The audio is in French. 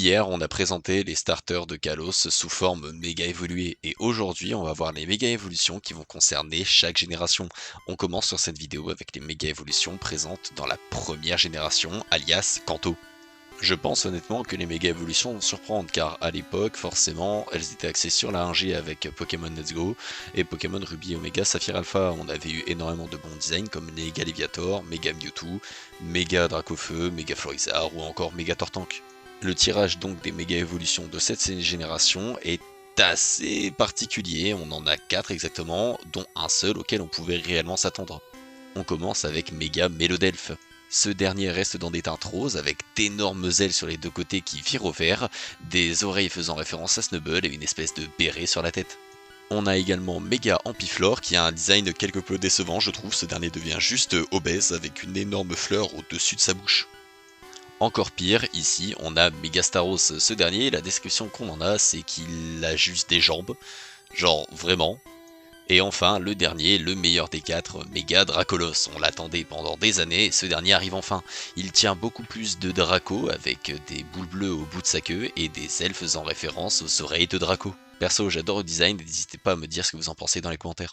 Hier, on a présenté les starters de Kalos sous forme méga évoluée et aujourd'hui, on va voir les méga évolutions qui vont concerner chaque génération. On commence sur cette vidéo avec les méga évolutions présentes dans la première génération, alias Kanto. Je pense honnêtement que les méga évolutions vont surprendre car à l'époque, forcément, elles étaient axées sur la 1G avec Pokémon Let's Go et Pokémon Ruby Omega Saphir Alpha. On avait eu énormément de bons designs comme Méga Léviator, Méga Mewtwo, Méga Dracofeu, Méga Florizarre ou encore Méga Tortank. Le tirage donc des méga évolutions de cette génération est assez particulier, on en a 4 exactement, dont un seul auquel on pouvait réellement s'attendre. On commence avec Méga Mélodelph. Ce dernier reste dans des teintes roses avec d'énormes ailes sur les deux côtés qui virent au vert, des oreilles faisant référence à Snubbull et une espèce de béret sur la tête. On a également Méga Ampiflore qui a un design quelque peu décevant je trouve, ce dernier devient juste obèse avec une énorme fleur au-dessus de sa bouche. Encore pire, ici on a Megastaros, ce dernier, la description qu'on en a c'est qu'il a juste des jambes, genre vraiment. Et enfin le dernier, le meilleur des 4, Méga Dracolos, on l'attendait pendant des années et ce dernier arrive enfin. Il tient beaucoup plus de Draco avec des boules bleues au bout de sa queue et des ailes faisant référence aux oreilles de Draco. Perso j'adore le design, n'hésitez pas à me dire ce que vous en pensez dans les commentaires.